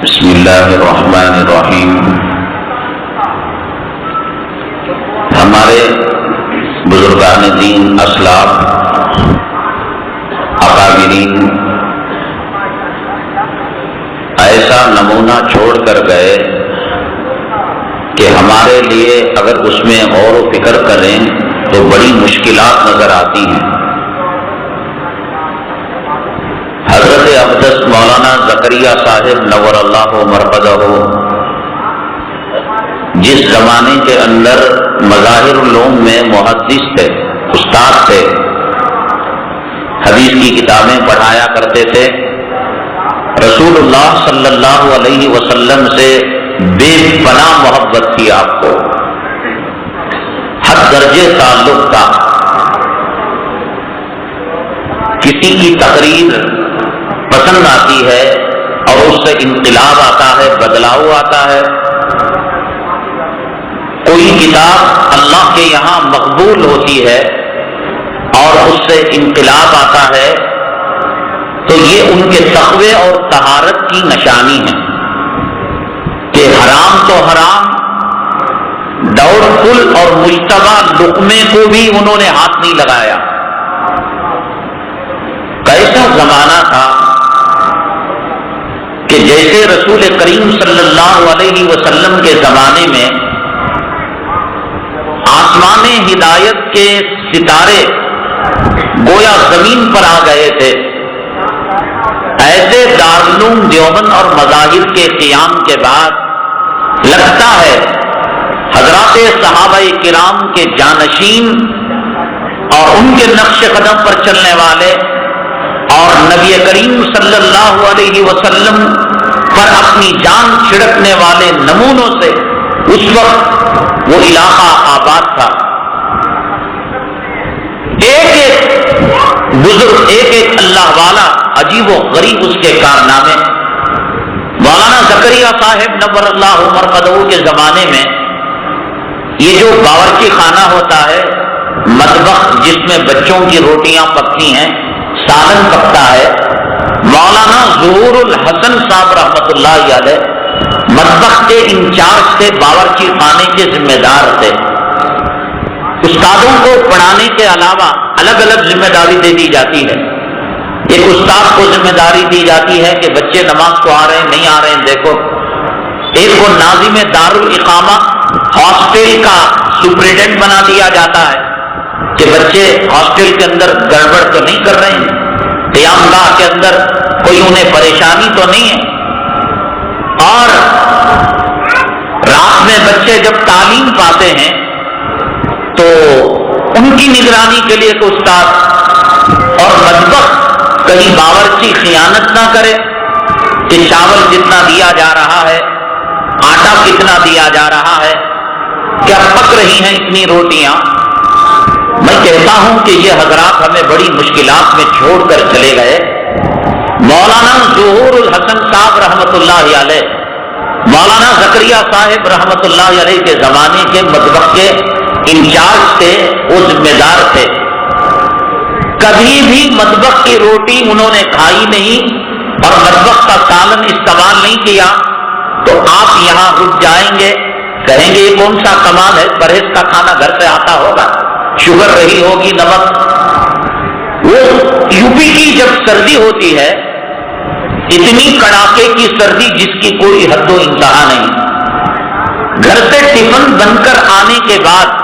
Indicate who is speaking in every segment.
Speaker 1: بسم اللہ الرحمن الرحیم۔ ہمارے بزرگان دین، اسلاف، اکابرین ایسا نمونہ چھوڑ کر گئے کہ ہمارے لیے اگر اس میں غور و فکر کریں تو بڑی مشکلات نظر آتی ہیں۔ حضرت اقدس مولانا زکریا صاحب نور اللہ مرقدہ جس زمانے کے اندر مظاہر العلوم میں محدث تھے، استاد تھے، حدیث کی کتابیں پڑھایا کرتے تھے، رسول اللہ صلی اللہ علیہ وسلم سے بے پناہ محبت تھی، آپ کو حد درجے تعلق تھا۔ کسی کی تقریر پسند آتی ہے اور اس سے انقلاب آتا ہے، بدلاؤ آتا ہے۔ کوئی کتاب اللہ کے یہاں مقبول ہوتی ہے اور اس سے انقلاب آتا ہے تو یہ ان کے تقوی اور طہارت کی نشانی ہے کہ حرام تو حرام، دوڑ پھل اور مشتبہ لقمے کو بھی انہوں نے ہاتھ نہیں لگایا۔ کیسا زمانہ تھا کہ جیسے رسول کریم صلی اللہ علیہ وسلم کے زمانے میں آسمان ہدایت کے ستارے گویا زمین پر آ گئے تھے، ایسے دارالعلوم دیوبند اور مظاہر کے قیام کے بعد لگتا ہے حضرات صحابہ کرام کے جانشین اور ان کے نقش قدم پر چلنے والے اور نبی کریم صلی اللہ علیہ وسلم پر اپنی جان چھڑکنے والے نمونوں سے اس وقت وہ علاقہ آباد تھا۔ ایک ایک بزرگ، ایک ایک اللہ والا، عجیب و غریب اس کے کارنامے۔ مولانا زکریا صاحب نور اللہ مرقدہ کے زمانے میں یہ جو باورچی خانہ ہوتا ہے، مطبخ جس میں بچوں کی روٹیاں پکتی ہیں، سالن پکتا ہے، مولانا ظہور الحسن صاحب رحمۃ اللہ علیہ مطبخ کے انچارج تھے، باورچی خانے کے ذمہ دار تھے۔ استادوں کو پڑھانے کے علاوہ الگ الگ ذمہ داری دے دی جاتی ہے۔ ایک استاد کو ذمہ داری دی جاتی ہے کہ بچے نماز کو آ رہے ہیں نہیں آ رہے ہیں دیکھو۔ ایک کو ناظم دارالاقامہ ہاسٹل کا سپرنٹینڈنٹ بنا دیا جاتا ہے کہ بچے ہاسٹل کے اندر گڑبڑ تو نہیں کر رہے ہیں، قیام گاہ کے اندر کوئی انہیں پریشانی تو نہیں ہے۔ اور رات میں بچے جب تعلیم پاتے ہیں تو ان کی نگرانی کے لیے ایک استاد، اور مطبخ کہیں باورچی خیانت نہ کرے کہ چاول کتنا دیا جا رہا ہے، آٹا کتنا دیا جا رہا ہے، کیا پک رہی ہیں اتنی روٹیاں۔ میں کہتا ہوں کہ یہ حضرات ہمیں بڑی مشکلات میں چھوڑ کر چلے گئے۔ مولانا ظہور الحسن صاحب رحمۃ اللہ علیہ، مولانا زکریا صاحب رحمۃ اللہ علیہ کے زمانے کے مطبخ کے انچارج تھے، وہ ذمہ دار تھے۔ کبھی بھی مطبخ کی روٹی انہوں نے کھائی نہیں اور مطبخ کا سالن استعمال نہیں کیا تو آپ یہاں رک جائیں گے، کہیں گے یہ کون سا کمال ہے، پرہیز کا کھانا گھر سے آتا ہوگا، شوگر رہی ہوگی، نمک۔ وہ یوپی کی جب سردی ہوتی ہے، اتنی کڑاکے کی سردی جس کی کوئی حد و انتہا نہیں، گھر سے ٹفن بن کر آنے کے بعد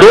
Speaker 1: 2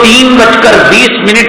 Speaker 1: 3:20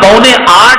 Speaker 1: 7:45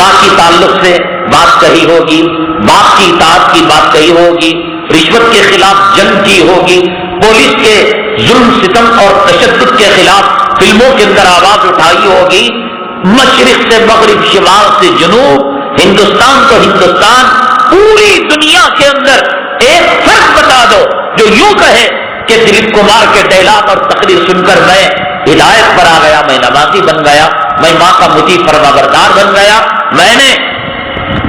Speaker 1: ماں کی تعلق سے بات کہی ہوگی، باپ کی اطاعت کی بات کہی ہوگی، رشوت کے خلاف جنگ کی ہوگی، پولیس کے ظلم ستم اور تشدد کے خلاف فلموں کے اندر آواز اٹھائی ہوگی، مشرق سے مغرب، شمال سے جنوب، ہندوستان تو ہندوستان، پوری دنیا کے اندر ایک فرق بتا دو جو یوں کہے کہ دلیپ کمار کے ڈائلاگ اور تقریر سن کر میں ہدایت پر آ گیا، میں نمازی بن گیا، میں ماں کا مطیع فرما بردار بن گیا، میں نے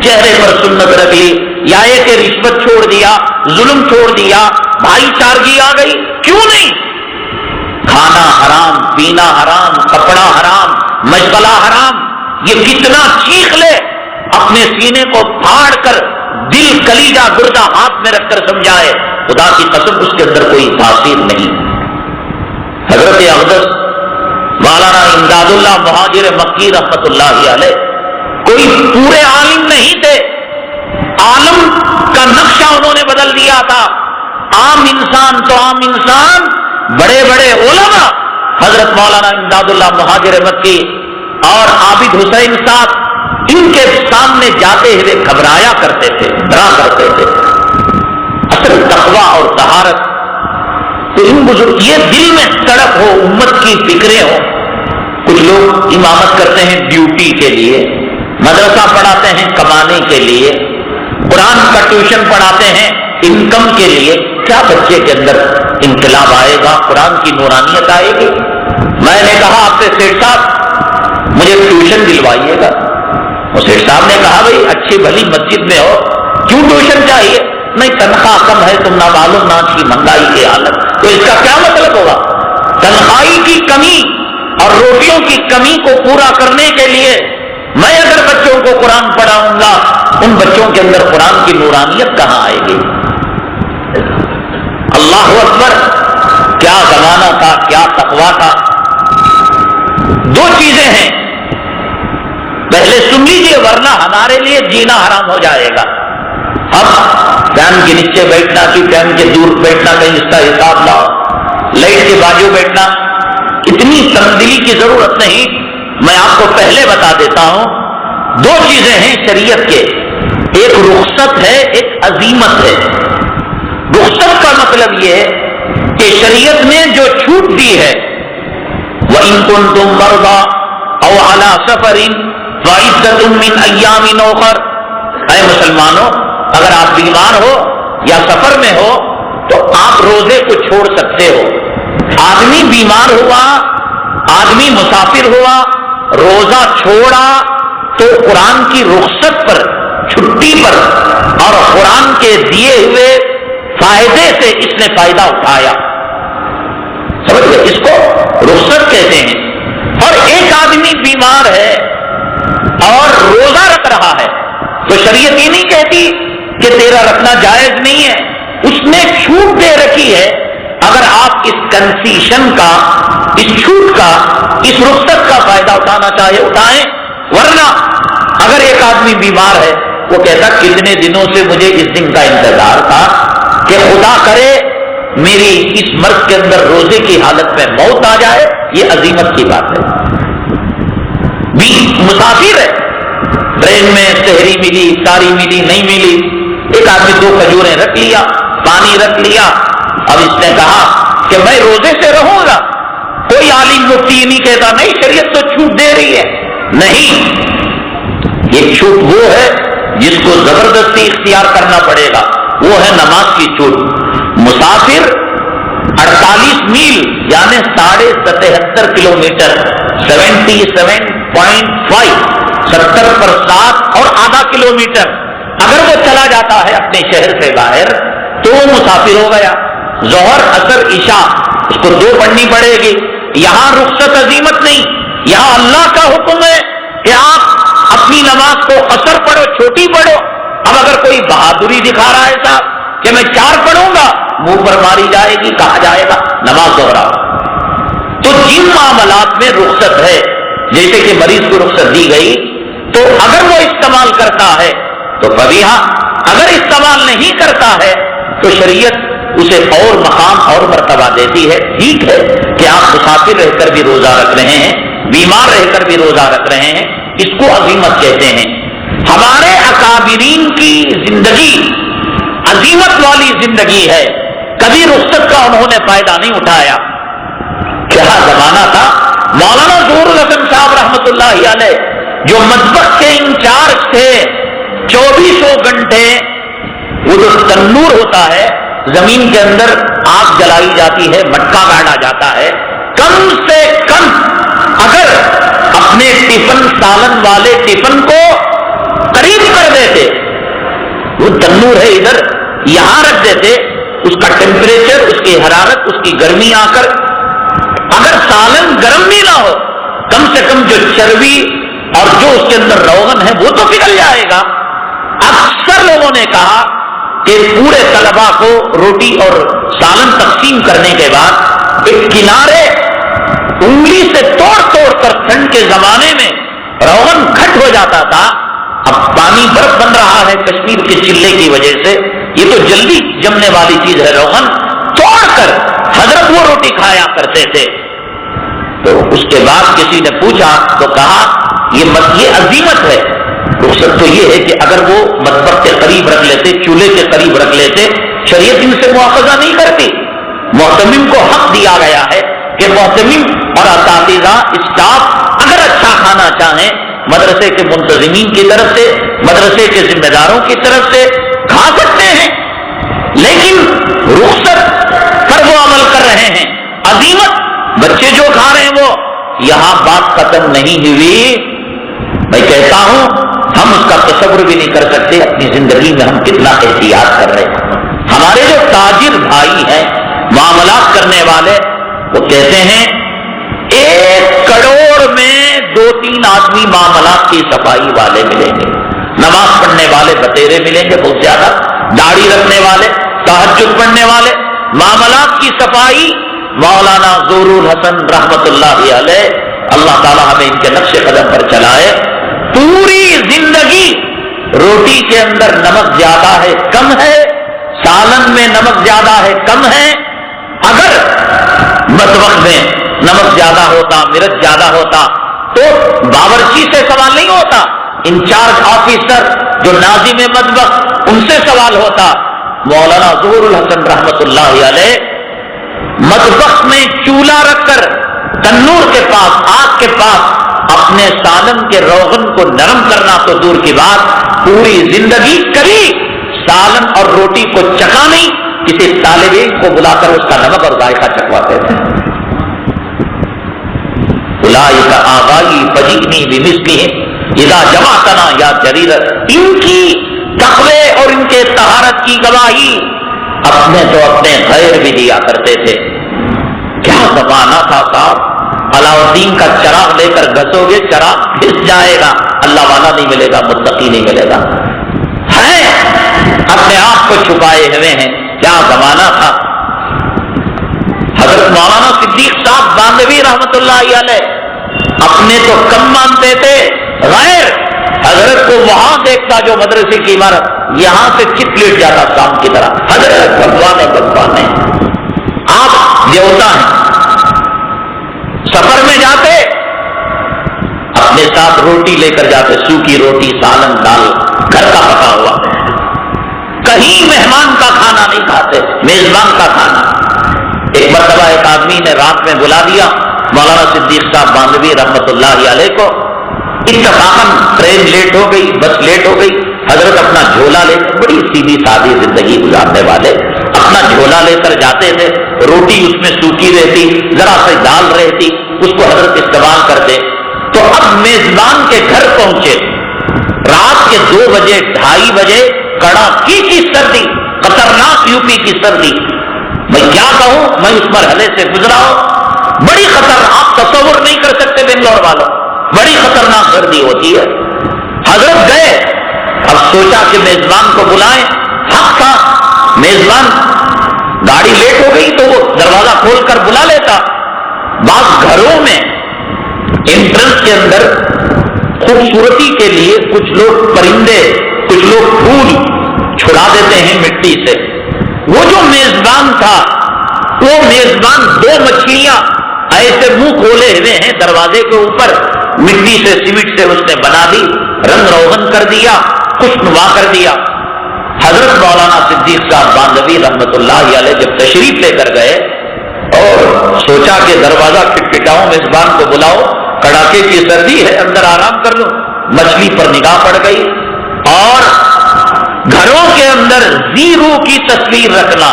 Speaker 1: چہرے پر سنت رکھ لی، یا یہ کہ رشوت چھوڑ دیا، ظلم چھوڑ دیا، بھائی چارگی آ گئی، کیوں نہیں؟ کھانا حرام، پینا حرام، کپڑا حرام، مشغلہ حرام، یہ کتنا چیخ لے، اپنے سینے کو پھاڑ کر دل کلیجہ گردہ ہاتھ میں رکھ کر سمجھائے، خدا کی قسم اس کے اندر کوئی تاثیر نہیں۔ حضرت اقدس مولانا امداد اللہ مہاجر مکی رحمت اللہ علیہ کوئی پورے عالم نہیں تھے، عالم کا نقشہ انہوں نے بدل دیا تھا۔ عام انسان تو عام انسان، بڑے بڑے علماء حضرت مولانا امداد اللہ مہاجر مکی اور عابد حسین صاحب ان کے سامنے جاتے ہوئے گھبرایا کرتے تھے، ڈرا کرتے تھے۔ اصل تقویٰ اور طہارت تو ان بزرگ، یہ دل میں تڑپ ہو، امت کی فکریں ہو۔ کچھ لوگ امامت کرتے ہیں ڈیوٹی کے لیے، مدرسہ پڑھاتے ہیں کمانے کے لیے، قرآن کا ٹیوشن پڑھاتے ہیں انکم کے لیے۔ کیا بچے کے اندر انقلاب آئے گا؟ قرآن کی نورانیت آئے گی؟ میں نے کہا آپ سے سیٹھ صاحب مجھے ٹیوشن دلوائیے گا۔ اور سیٹھ صاحب نے کہا بھائی اچھی بھلی مسجد میں ہو، کیوں ٹیوشن چاہیے؟ نہیں، تنخواہ کم ہے، تم نہ معلوم نہ کی مہنگائی کی حالت۔ تو اس کا کیا مطلب ہوگا؟ تنخواہ کی کمی اور روٹیوں کی کمی کو پورا کرنے کے لیے میں اگر بچوں کو قرآن پڑھاؤں گا، ان بچوں کے اندر قرآن کی نورانیت کہاں آئے گی؟ اللہ اکبر، کیا زمانہ تھا، کیا تقویٰ تھا۔ دو چیزیں ہیں، پہلے سن لیجیے ورنہ ہمارے لیے جینا حرام ہو جائے گا۔ اب فین کے نیچے بیٹھنا کہ فین کے دور بیٹھنا، کہیں اس کا حساب لاؤ، لائٹ کے بازو بیٹھنا، اتنی تبدیلی کی ضرورت نہیں۔ میں آپ کو پہلے بتا دیتا ہوں، دو چیزیں ہیں شریعت کے، ایک رخصت ہے، ایک عزیمت ہے۔ رخصت کا مطلب یہ ہے کہ شریعت نے جو چھوٹ دی ہے، وَإِن كُنتُم مَّرْضَىٰ أَوْ عَلَىٰ سَفَرٍ فَعِدَّةٌ مِّنْ أَيَّامٍ أُخَرَ، اے مسلمانوں اگر آپ بیمار ہو یا سفر میں ہو تو آپ روزے کو چھوڑ سکتے ہو۔ آدمی بیمار ہوا، آدمی مسافر ہوا، روزہ چھوڑا تو قرآن کی رخصت پر، چھٹی پر اور قرآن کے دیے ہوئے فائدے سے اس نے فائدہ اٹھایا۔ سمجھ گئے؟ اس کو رخصت کہتے ہیں۔ اور ایک آدمی بیمار ہے اور روزہ رکھ رہا ہے تو شریعت یہ نہیں کہتی کہ تیرا رکھنا جائز نہیں ہے، اس نے چھوٹ دے رکھی ہے۔ اگر آپ اس کنسیشن کا، اس چھوٹ کا، اس رخصت کا فائدہ اٹھانا چاہے اٹھائیں، ورنہ اگر ایک آدمی بیمار ہے وہ کہتا کتنے دنوں سے مجھے اس دن کا انتظار تھا کہ خدا کرے میری اس مرض کے اندر روزے کی حالت میں موت آ جائے، یہ عظیمت کی بات ہے۔ مسافر ہے، ٹرین میں سحری ملی، افطاری ملی، نہیں ملی، ایک آدمی 2 کھجوریں رکھ لیا، پانی رکھ لیا، اب اس نے کہا کہ میں روزے سے رہوں گا۔ کوئی عالم مفتی نہیں کہتا نہیں شریعت تو چھوٹ دے رہی ہے، نہیں، یہ چھوٹ وہ ہے جس کو زبردستی اختیار کرنا پڑے گا، وہ ہے نماز کی چھوٹ۔ مسافر 48 میل یعنی 77.5 کلومیٹر، 77.5، 70 پر 7 اور آدھا کلومیٹر اگر وہ چلا جاتا ہے اپنے شہر سے باہر تو وہ مسافر ہو گیا۔ ظہر، عصر، عشاء اس کو 2 پڑھنی پڑے گی۔ یہاں رخصت عزیمت نہیں، یہاں اللہ کا حکم ہے کہ آپ اپنی نماز کو قصر پڑھو، چھوٹی پڑھو۔ اب اگر کوئی بہادری دکھا رہا ہے صاحب کہ میں 4 پڑھوں گا، منہ پر ماری جائے گی، کہا جائے گا نماز دوہراؤ۔ تو جن معاملات میں رخصت ہے، جیسے کہ مریض کو رخصت دی گئی، تو اگر وہ استعمال کرتا ہے تو فبیہا، اگر استعمال نہیں کرتا ہے تو شریعت اسے اور مقام اور مرتبہ دیتی ہے۔ ٹھیک ہے کہ آپ مسافر رہ کر بھی روزہ رکھ رہے ہیں، بیمار رہ کر بھی روزہ رکھ رہے ہیں، اس کو عزیمت کہتے ہیں۔ ہمارے اکابرین کی زندگی عظیمت والی زندگی ہے، کبھی رخصت کا انہوں نے فائدہ نہیں اٹھایا. کیا زمانہ تھا. مولانا ظہور الحسن صاحب رحمت اللہ علیہ جو مطبخ کے انچارج تھے، 24 گھنٹے وہ جو تنور ہوتا ہے، زمین کے اندر آگ جلائی جاتی ہے، مٹکا گاڑا جاتا ہے، کم سے کم اگر اپنے ٹفن سالن والے ٹفن کو قریب کر دیتے، وہ تنور ہے ادھر یہاں رکھ دیتے، اس کا ٹیمپریچر، اس کی حرارت، اس کی گرمی آ کر اگر سالن گرم بھی نہ ہو، کم سے کم جو چربی اور جو اس کے اندر روغن ہے وہ تو پگھل جائے گا. اکثر لوگوں نے کہا کہ پورے طلباء کو روٹی اور سالن تقسیم کرنے کے بعد ایک کنارے انگلی سے توڑ توڑ کر ٹھنڈ کے زمانے میں روغن گھٹ ہو جاتا تھا. اب پانی برف بن رہا ہے کشمیر کے چلے کی وجہ سے، یہ تو جلدی جمنے والی چیز ہے، روغن توڑ کر حضرت وہ روٹی کھایا کرتے تھے. تو اس کے بعد کسی نے پوچھا تو کہا یہ عظیمت ہے. رخصت تو یہ ہے کہ اگر وہ مطبخ کے قریب رکھ لیتے، چولہے کے قریب رکھ لیتے، شریعت ان سے مواخذہ نہیں کرتی. محتمم کو حق دیا گیا ہے کہ محتمم اور اساتذہ اسٹاف اگر اچھا کھانا چاہیں، مدرسے کے منتظمین کی طرف سے، مدرسے کے ذمہ داروں کی طرف سے کھا سکتے ہیں. لیکن رخصت پر وہ عمل کر رہے ہیں. عظیمت بچے جو کھا رہے ہیں وہ یہاں بات ختم نہیں ہوئی. میں کہتا ہوں ہم اس کا تصور بھی نہیں کر سکتے اپنی زندگی میں ہم کتنا احتیاط کر رہے ہیں. ہمارے جو تاجر بھائی ہیں، معاملات کرنے والے، وہ کہتے ہیں 1 کروڑ میں 2-3 آدمی معاملات کی صفائی والے ملیں گے. نماز پڑھنے والے بتیرے ملیں گے بہت زیادہ، داڑھی رکھنے والے، تہجد پڑھنے والے. معاملات کی صفائی مولانا ظہور الحسن رحمت اللہ علیہ، اللہ تعالیٰ ہمیں ان کے نقش قدم پر چلائے. پوری زندگی روٹی کے اندر نمک زیادہ ہے کم ہے، سالن میں نمک زیادہ ہے کم ہے. اگر مطبخ میں نمک زیادہ ہوتا، مرچ زیادہ ہوتا تو باورچی سے سوال نہیں ہوتا، انچارج آفیسر جو ناظم مطبخ ان سے سوال ہوتا. مولانا ظہور الحسن رحمت اللہ علیہ مطبخ میں چولہا رکھ کر تنور کے پاس، آگ کے پاس اپنے سالن کے روغن کو نرم کرنا تو دور کی بات، پوری زندگی کبھی سالن اور روٹی کو چکھا نہیں. کسی طالب علم کو بلا کر اس کا نمک اور ذائقہ چکھواتے تھے. اولئک آبائی فجئنی بمثلہم اذا جمعتنا یا جریر. ان کی تقوی اور ان کے طہارت کی گواہی اپنے تو اپنے غیر بھی دیا کرتے تھے. کیا زمانہ تھا صاحب. علاء الدین کا چراغ لے کر گھسو گے چراغ گھس جائے گا، اللہ والا نہیں ملے گا، متقی نہیں ملے گا. ہیں اپنے آپ کو چھپائے ہوئے ہیں. کیا زمانہ تھا. حضرت مولانا صدیق صاحب باندھوی رحمت اللہ علیہ اپنے تو کم مانتے تھے، غیر حضرت کو وہاں دیکھتا جو مدرسے کی عمارت، یہاں سے چپ لیٹ جاتا شام کی طرح. حضرت بھگوانے آپ دیوتا ہیں. سفر میں جاتے اپنے ساتھ روٹی لے کر جاتے، سوکھی روٹی، سالن، دال گھر کا پکا ہوا. کہیں مہمان کا کھانا نہیں کھاتے، میزبان کا کھانا. ایک مرتبہ ایک آدمی نے رات میں بلا دیا مولانا صدیق صاحب باندھوی رحمت اللہ علیہ کو. اتفاقاً ٹرین لیٹ ہو گئی، بس لیٹ ہو گئی. حضرت اپنا جھولا لے کر، بڑی سیدھی سادی زندگی گزارنے والے، اپنا جھولا لے کر جاتے تھے. روٹی اس میں سوکھی رہتی، ذرا سی دال رہتی، اس کو حضرت استعمال کرتے. تو اب میزبان کے گھر پہنچے رات کے 2 بجے 2:30 بجے، کڑاکی کی سردی، خطرناک یوپی کی سردی. میں کیا کہوں، میں اس مرحلے سے گزرا ہوں. بڑی خطرناک، آپ تصور نہیں کر سکتے بنگلور والوں، بڑی خطرناک سردی ہوتی ہے. حضرت گئے، اب سوچا کہ میزبان کو بلائیں. حق تھا، میزبان گاڑی لیٹ ہو گئی تو وہ دروازہ کھول کر بلا لیتا. بعض گھروں میں انٹرنس کے اندر خوبصورتی کے لیے کچھ لوگ پرندے، کچھ لوگ پھول چھڑا دیتے ہیں مٹی سے. وہ جو میزبان تھا، وہ میزبان 2 مچھلیاں ایسے منہ کھولے ہوئے ہیں دروازے کے اوپر، مٹی سے سیمنٹ سے اس نے بنا دی، رنگ روغن کر دیا، خوشنما کر دیا۔ حضرت مولانا صدیق صاحب باندھوی رحمت اللہ علیہ جب تشریف لے کر گئے اور سوچا کہ دروازہ کھٹکھٹاؤں، میزبان کو بلاؤ، کڑاکے کی سردی ہے، اندر آرام کر لو، مچھلی پر نگاہ پڑ گئی اور گھروں کے اندر زیرو کی تصویر رکھنا،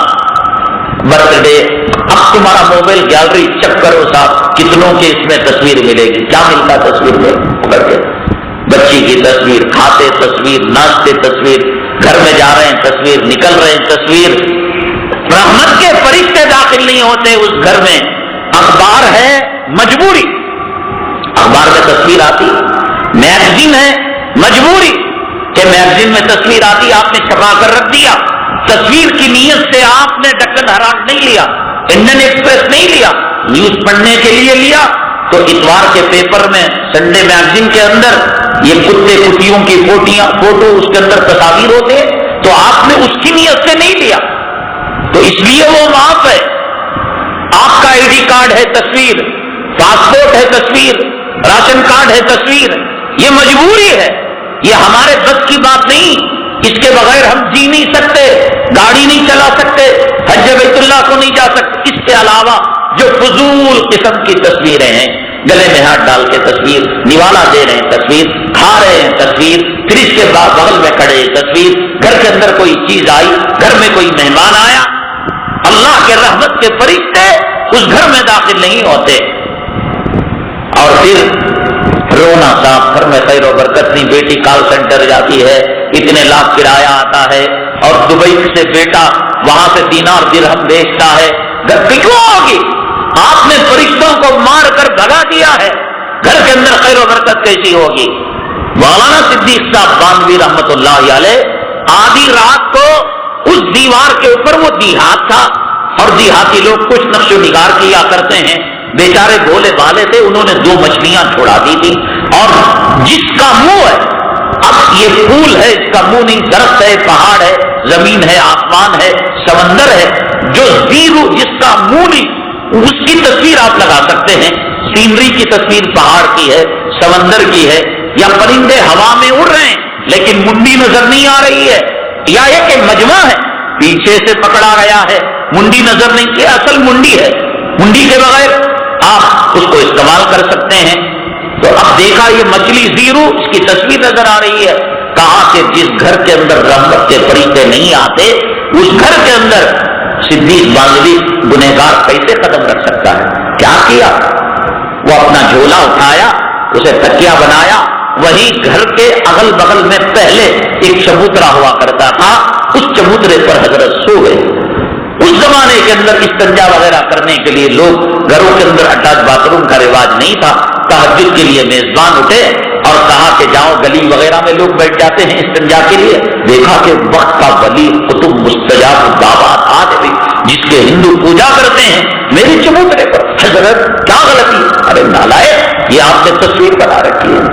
Speaker 1: برتھ ڈے، اب تمہارا موبائل گیلری چیک کرو صاحب کتنوں کے اس میں تصویر ملے گی، کیا ملتا تصویر میں پکڑ کے، بچی کی تصویر، کھاتے تصویر، ناچتے تصویر، گھر میں جا رہے ہیں تصویر، نکل رہے ہیں تصویر، رحمت کے فرشتے داخل نہیں ہوتے اس گھر میں، اخبار ہے مجبوری، اخبار میں تصویر آتی، میگزین ہے مجبوری کہ میگزین میں تصویر آتی، آپ نے چھپا کر رکھ دیا، تصویر کی نیت سے آپ نے ڈکن ہراٹ نہیں لیا، انڈین ایکسپریس نہیں لیا، نیوز پڑھنے کے لیے لیا، تو اتوار کے پیپر میں، سنڈے میگزین کے اندر یہ کتے کتیوں کی فوٹو اس کے اندر تصاویر ہوتے ہیں، تو آپ نے اس کی نیت سے نہیں لیا، تو اس لیے وہ معاف ہے۔ آپ کا آئی ڈی کارڈ ہے تصویر، پاسپورٹ ہے تصویر، راشن کارڈ ہے تصویر، یہ مجبوری ہے، یہ ہمارے بس کی بات نہیں، اس کے بغیر ہم جی نہیں سکتے، گاڑی نہیں چلا سکتے، حج بیت اللہ کو نہیں جا سکتے۔ اس کے علاوہ جو فضول قسم کی تصویریں ہیں، گلے میں ہاتھ ڈال کے تصویر، نوالا دے رہے ہیں تصویر، کھا رہے ہیں تصویر، پھر اس کے بعد بغل میں کھڑے تصویر، گھر کے اندر کوئی چیز آئی، گھر میں کوئی مہمان آیا، اللہ کے رحمت کے فرشتے اس گھر میں داخل نہیں ہوتے، اور پھر رونا صاحب، گھر میں خیر و برکت نہیں، بیٹی کال سینٹر جاتی ہے، اتنے لاکھ کرایہ آتا ہے، اور دبئی سے بیٹا وہاں سے دینار درہم بیچتا ہے، گھر کی کیوں ہوگی؟ آپ نے فرشتوں کو مار کر بھگا دیا ہے، گھر کے اندر خیر و برکت کیسی ہوگی؟ مولانا صدیق صاحب باندھوی رحمت اللہ علیہ آدھی رات کو اس دیوار کے اوپر، وہ دیہات تھا اور دیہاتی لوگ کچھ نقش و نگار کیا کرتے ہیں، بیچارے بھولے بھالے تھے، انہوں نے 2 مچھلیاں چھوڑا دی تھی، اور جس کا منہ ہے، اب یہ پھول ہے، اس کا منہ نہیں، درخت ہے، پہاڑ ہے، زمین ہے، آسمان ہے، سمندر ہے، جو زیرو جس کا منہ نہیں، اس کی تصویر آپ لگا سکتے ہیں، سینری کی تصویر پہاڑ کی ہے، سمندر کی ہے، یا پرندے ہوا میں اڑ رہے ہیں لیکن منڈی نظر نہیں آ رہی ہے، یا ایک مجمع ہے پیچھے سے پکڑا گیا ہے، منڈی نظر نہیں، یہ اصل منڈی ہے، منڈی کے بغیر آپ اس کو استعمال کر سکتے ہیں۔ تو اب دیکھا یہ مچھلی زیرو، اس کی تصویر نظر آ رہی ہے، کہا کہ جس گھر کے اندر رحمت کے فرشتے نہیں آتے، اس گھر کے اندر صدیق باندھوی گنہگار کیسے قدم رکھ سکتا ہے؟ کیا کیا؟ وہ اپنا جھولا اٹھایا، اسے تکیا بنایا، وہی گھر کے اگل بغل میں پہلے ایک چبوترا ہوا کرتا تھا، اس چبوترے پر حضرت سو گئے۔ اس زمانے کے اندر استنجا وغیرہ کرنے کے لیے لوگ گھروں کے اندر اٹیچ باتھ روم کا رواج نہیں تھا، تہجد کے لیے میزبان اٹھے اور کہا کہ جاؤ، گلی وغیرہ میں لوگ بیٹھ جاتے ہیں استنجا کے لیے، دیکھا کہ وقت کا ولی قطب مستجاب دعوات آج جس کے ہندو پوجا کرتے ہیں، میری چبوترے پر، حضرت کیا غلطی؟ ارے نالائق، یہ آپ نے تصویر بنا رکھی ہے۔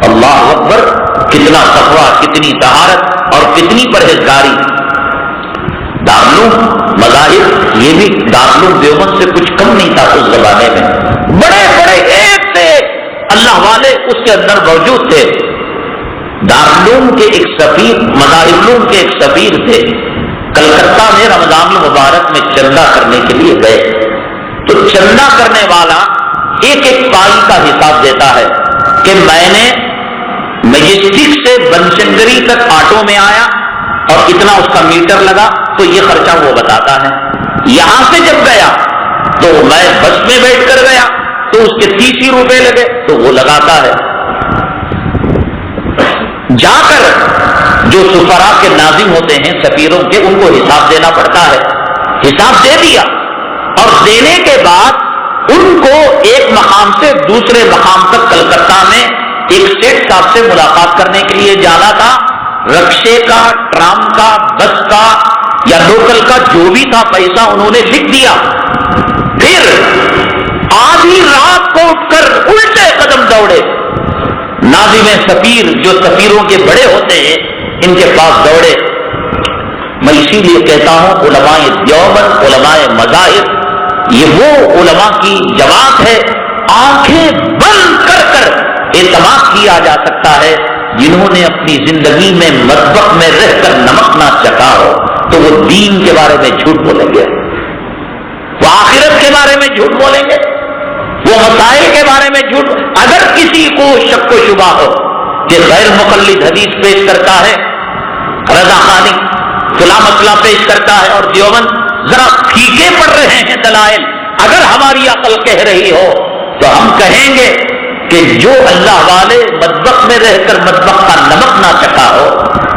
Speaker 1: اللہ اکبر، کتنا تقویٰ، کتنی طہارت اور کتنی پرہیزگاری۔ دارالعلوم مذاہب، یہ بھی دارالعلوم دیوبند سے کچھ کم نہیں تھا اس زمانے میں، بڑے بڑے ایک سے اللہ والے اس کے اندر موجود تھے۔ دارالعلوم کے ایک سفیر، مذاہب علوم کے ایک سفیر تھے، کلکتہ میں رمضان المبارک میں چندہ کرنے کے لیے گئے، تو چندہ کرنے والا ایک ایک پائی کا حساب دیتا ہے کہ میں نے میجسٹک سے بنشنگری تک آٹو میں آیا اور اتنا اس کا میٹر لگا، تو یہ خرچہ وہ بتاتا ہے۔ یہاں سے جب گیا تو میں بس میں بیٹھ کر گیا تو اس کے 30 روپے لگے، تو وہ لگاتا ہے۔ جا کر جو سفراء کے ناظم ہوتے ہیں، سفیروں کے، ان کو حساب دینا پڑتا ہے، حساب دے دیا، اور دینے کے بعد ان کو ایک مقام سے دوسرے مقام تک کلکتہ میں ایک سیٹ صاحب سے ملاقات کرنے کے لیے جانا تھا، رکشے کا، ٹرام کا، بس کا یا لوکل کا جو بھی تھا پیسہ انہوں نے لکھ دیا۔ پھر آدھی رات کو اٹھ کر الٹے قدم دوڑے، ناظم سفیر جو سفیروں کے بڑے ہوتے ہیں ان کے پاس دوڑے۔ میں اسی لیے کہتا ہوں علماء دیوبند، علماء مذاہب، یہ وہ علماء کی جماعت ہے، آنکھیں بند کر کر اعتماد کیا جا سکتا ہے جنہوں نے اپنی زندگی میں مطبخ میں رہ کر نمک نہ چکھا ہو تو وہ دین کے بارے میں جھوٹ بولیں گے، وہ آخرت کے بارے میں جھوٹ بولیں گے، وہ مسائل کے بارے میں جھوٹ. اگر کسی کو شک و شبہ ہو کہ غیر مقلد حدیث پیش کرتا ہے، رضا خانی فلاں مسئلہ پیش کرتا ہے اور دیوبند ذرا پھیکے پڑ رہے ہیں دلائل، اگر ہماری عقل کہہ رہی ہو تو ہم کہیں گے کہ جو اللہ والے مطبخ میں رہ کر مطبخ کا نمک نہ چکھا ہو،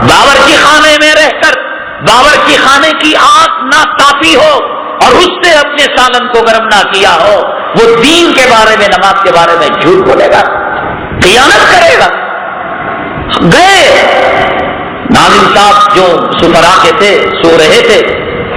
Speaker 1: باورچی خانے میں رہ کر باورچی خانے کی آنکھ نہ تاپی ہو اور اس سے اپنے سالن کو گرم نہ کیا ہو، وہ دین کے بارے میں نماز کے بارے میں جھوٹ بولے گا، خیانت کرے گا. گئے ناظم صاحب جو سفرا کے تھے، سو رہے تھے،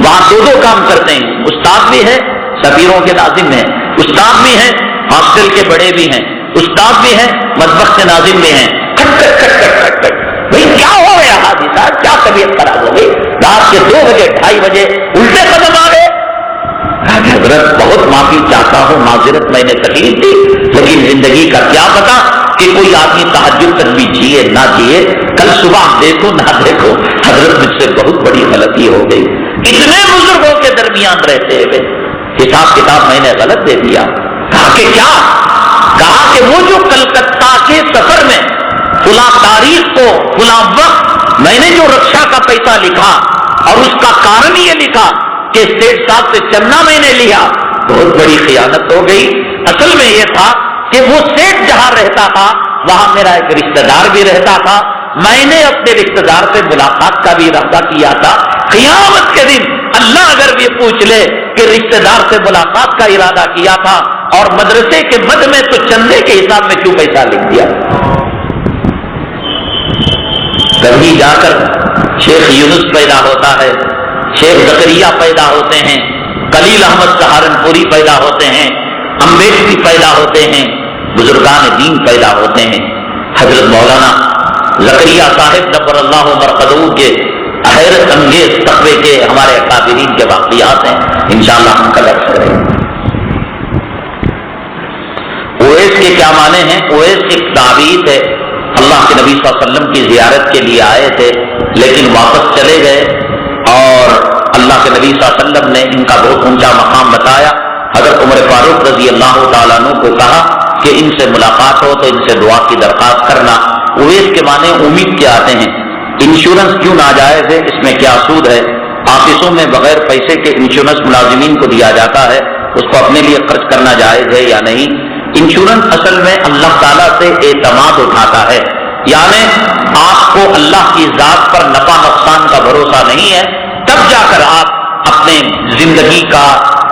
Speaker 1: وہاں دو کام کرتے ہیں، استاد بھی ہے، سفیروں کے ناظم ہیں، استاد بھی ہیں، ہاسٹل کے بڑے بھی ہیں، استاد بھی ہیں، مطبخ کے ناظم بھی ہیں. کھٹ کھٹ کھٹ کھٹ کھٹ کھٹ بھائی کیا ہو گیا حاجی صاحب، کیا طبیعت خراب ہو گئی، رات کے 2 بجے 2:30 بجے الٹے قدم آ گئے. حضرت بہت معافی چاہتا ہوں، معذرت میں نے تکلیف دی، لیکن زندگی کا کیا پتا کہ کوئی آدمی تہجد تک بھی جیے نہ جیے، کل صبح دیکھو نہ دیکھو. حضرت مجھ سے بہت بڑی غلطی ہو گئی، اتنے بزرگوں کے درمیان رہتے ہوئے حساب کتاب میں نے غلط دے دیا. کہا کہ کیا؟ کہا کہ وہ جو کلکتہ کے سفر میں فلاں تاریخ کو فلاں وقت میں نے جو رکشا کا پیسہ لکھا اور اس کا کارن یہ لکھا کہ سیٹ صاحب سے چندہ میں نے لیا، بہت بڑی خیانت ہو گئی. اصل میں یہ تھا کہ وہ سیٹ جہاں رہتا تھا وہاں میرا ایک رشتہ دار بھی رہتا تھا، میں نے اپنے رشتہ دار سے ملاقات کا بھی ارادہ کیا تھا. قیامت کے دن اللہ اگر بھی پوچھ لے کہ رشتہ دار سے ملاقات کا ارادہ کیا تھا اور مدرسے کے مد میں تو چندے کے حساب میں کیوں پیسہ لکھ دیا. کبھی جا کر شیخ یونس پیدا ہوتا ہے، شیخ زکریا پیدا ہوتے ہیں، خلیل احمد سہارنپوری پیدا ہوتے ہیں، امبیڈکری پیدا ہوتے ہیں، بزرگان دین پیدا ہوتے ہیں. حضرت مولانا زکریا صاحب نور اللہ مرقدہ کے حیرت انگیز تقوی کے ہمارے اکابرین کے واقعات ہیں، انشاءاللہ ہم کل عرض کریں گے. اویس کے کیا معنی ہیں؟ اویس ایک تعبیر ہے، اللہ کے نبی صلی اللہ علیہ وسلم کی زیارت کے لیے آئے تھے لیکن واپس چلے گئے اور اللہ کے نبی صلی اللہ علیہ وسلم نے ان کا بہت اونچا مقام بتایا. حضرت عمر فاروق رضی اللہ تعالیٰ عنہ کو کہا کہ ان سے ملاقات ہو تو ان سے دعا کی درخواست کرنا. اویس کے معنی امید کے آتے ہیں. انشورنس کیوں ناجائز ہے، اس میں کیا سود ہے؟ آفسوں میں بغیر پیسے کے انشورنس ملازمین کو دیا جاتا ہے، اس کو اپنے لیے خرچ کرنا جائز ہے یا نہیں؟ انشورنس اصل میں اللہ تعالیٰ سے اعتماد اٹھاتا ہے، یعنی آپ کو اللہ کی ذات پر نفع نقصان کا بھروسہ نہیں ہے، تب جا کر آپ اپنے زندگی کا،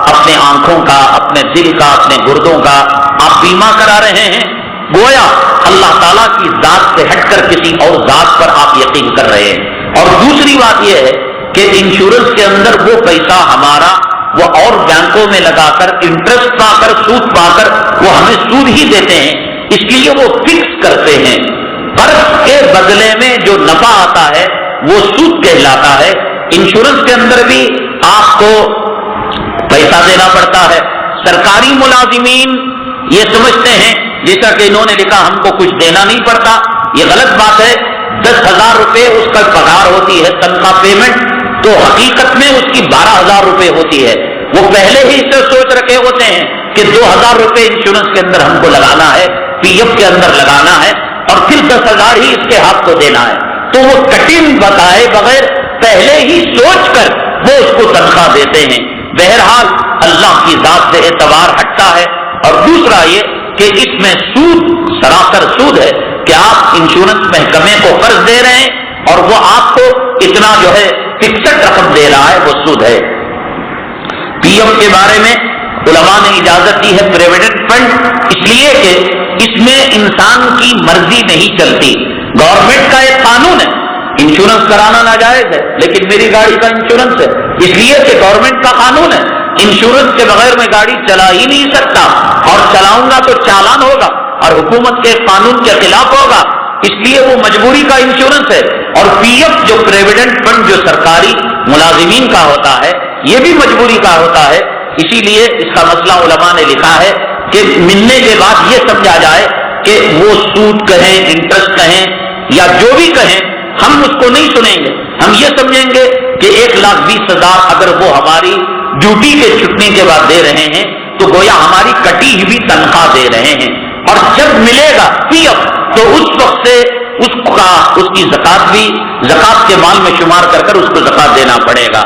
Speaker 1: اپنے آنکھوں کا، اپنے دل کا، اپنے گردوں کا آپ بیمہ کرا رہے ہیں. گویا اللہ تعالیٰ کی ذات سے ہٹ کر کسی اور ذات پر آپ یقین کر رہے ہیں. اور دوسری بات یہ ہے کہ انشورنس کے اندر وہ پیسہ ہمارا وہ اور بینکوں میں لگا کر انٹرسٹ پا کر، سود پا کر وہ ہمیں سود ہی دیتے ہیں، اس لیے وہ فکس کرتے ہیں. قرض کے بدلے میں جو نفع آتا ہے وہ سود کہلاتا ہے. انشورنس کے اندر بھی آپ کو پیسہ دینا پڑتا ہے. سرکاری ملازمین یہ سمجھتے ہیں جیسا کہ انہوں نے لکھا ہم کو کچھ دینا نہیں پڑتا، یہ غلط بات ہے. 10,000 روپے اس کا پگار ہوتی ہے، تنخواہ پیمنٹ، تو حقیقت میں اس کی 12,000 روپے ہوتی ہے. وہ پہلے ہی اسے سوچ رکھے ہوتے ہیں کہ 2,000 روپے انشورنس کے اندر ہم کو لگانا ہے، پی ایف کے اندر لگانا ہے اور پھر 10,000 ہی اس کے ہاتھ کو دینا ہے. تو وہ کٹن بتائے بغیر پہلے ہی سوچ کر وہ اس کو تنخواہ دیتے ہیں. بہرحال اللہ کی ذات سے اعتبار ہٹتا ہے. اور دوسرا یہ کہ اس میں سود سراسر سود ہے کہ آپ انشورنس محکمے کو قرض دے رہے ہیں اور وہ آپ کو اتنا جو ہے فکسڈ رقم دے رہا ہے، وہ سود ہے. پی ایف کے بارے میں علماء نے اجازت دی ہے پروویڈنٹ فنڈ، اس لیے کہ اس میں انسان کی مرضی نہیں چلتی. گورنمنٹ کا ایک قانون ہے انشورنس کرانا ناجائز ہے، لیکن میری گاڑی کا انشورنس ہے، اس لیے کہ گورنمنٹ کا قانون ہے. انشورنس کے بغیر میں گاڑی چلا ہی نہیں سکتا، اور چلاؤں گا تو چالان ہوگا اور حکومت کے قانون کے خلاف ہوگا، اس لیے وہ مجبوری کا انشورنس ہے. اور پی ایف جو پروویڈنٹ فنڈ جو سرکاری ملازمین کا ہوتا ہے یہ بھی مجبوری کا ہوتا ہے. اسی لیے اس کا مسئلہ علماء نے لکھا ہے کہ ملنے کے بعد یہ سمجھا جائے کہ وہ سود کہیں، انٹرسٹ کہیں، یا جو بھی کہیں ہم اس کو نہیں سنیں گے. ہم یہ سمجھیں گے کہ 1,20,000 اگر وہ ہماری ڈیوٹی کے چھٹنے کے بعد دے رہے ہیں تو گویا ہماری کٹی ہوئی تنخواہ دے رہے ہیں. اور جب ملے گا پی ایف تو اس وقت سے اس کی زکات بھی زکات کے مال میں شمار کر کر اس کو زکات دینا پڑے گا.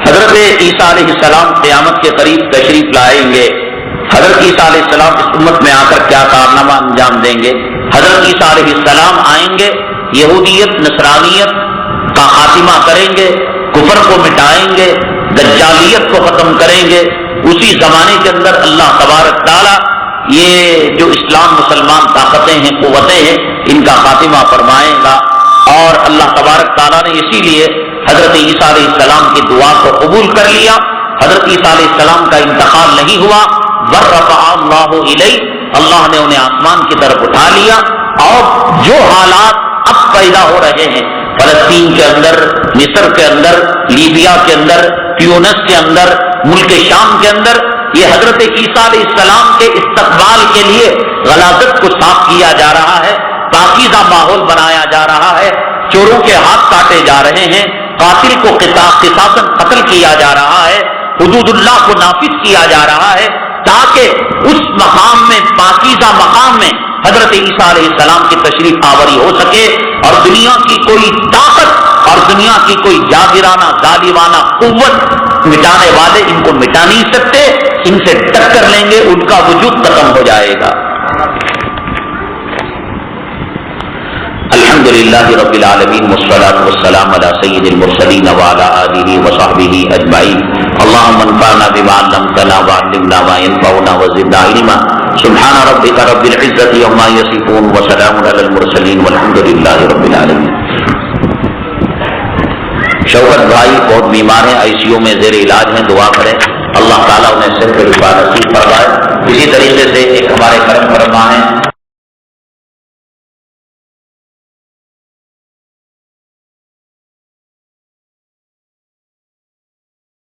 Speaker 1: حضرت عیسیٰ علیہ السلام قیامت کے قریب تشریف لائیں گے. حضرت عیسیٰ علیہ السلام اس امت میں آ کر کیا کارنامہ انجام دیں گے؟ حضرت عیسیٰ علیہ السلام آئیں گے، یہودیت نصرانیت کا خاتمہ کریں گے، کفر کو مٹائیں گے، دجالیت کو ختم کریں گے. اسی زمانے کے اندر اللہ تبارک تعالیٰ یہ جو اسلام مسلمان طاقتیں ہیں قوتیں ہیں ان کا خاتمہ فرمائے گا. اور اللہ تبارک تعالیٰ نے اسی لیے حضرت عیسیٰ علیہ السلام کی دعا کو قبول کر لیا. حضرت عیسیٰ علیہ السلام کا انتقال نہیں ہوا، ورفع اللہ الیہ، اللہ نے انہیں آسمان کی طرف اٹھا لیا. اور جو حالات اب پیدا ہو رہے ہیں فلسطین کے اندر، مصر کے اندر، لیبیا کے اندر، ٹیونس کے اندر، ملک شام کے اندر، یہ حضرت عیسیٰ علیہ السلام کے استقبال کے لیے غلاظت کو صاف کیا جا رہا ہے، پاکیزہ ماحول بنایا جا رہا ہے، چوروں کے ہاتھ کاٹے جا رہے ہیں، قاتل کو قصاصاً قتل کیا جا رہا ہے، حدود اللہ کو نافذ کیا جا رہا ہے، تاکہ اس مقام میں، پاکیزہ مقام میں حضرت عیسیٰ علیہ السلام کی تشریف آوری ہو سکے. اور دنیا کی کوئی طاقت اور دنیا کی کوئی جابرانہ ظالمانہ قوت مٹانے والے ان کو مٹا نہیں سکتے. ان سے ٹکر لیں گے، ان کا وجود ختم ہو جائے گا. الحمدللہ رب العالمین والصلاة والسلام علی سید المرسلین وعلی آلہ وصحبہ اجمعین. اللہم انفعنا بما علمتنا وعلمنا ما ينفعنا وزدنا علما. سبحان ربک رب العزة عما یصفون وسلام علی المرسلین والحمدللہ رب العالمین. شوکت بھائی بہت بیمار ہیں، ICU میں زیر علاج ہیں، دعا کریں اللہ تعالیٰ انہیں صحت و شفا نصیب فرمائے. اسی طریقے سے ایک ہمارے کرم فرما ہیں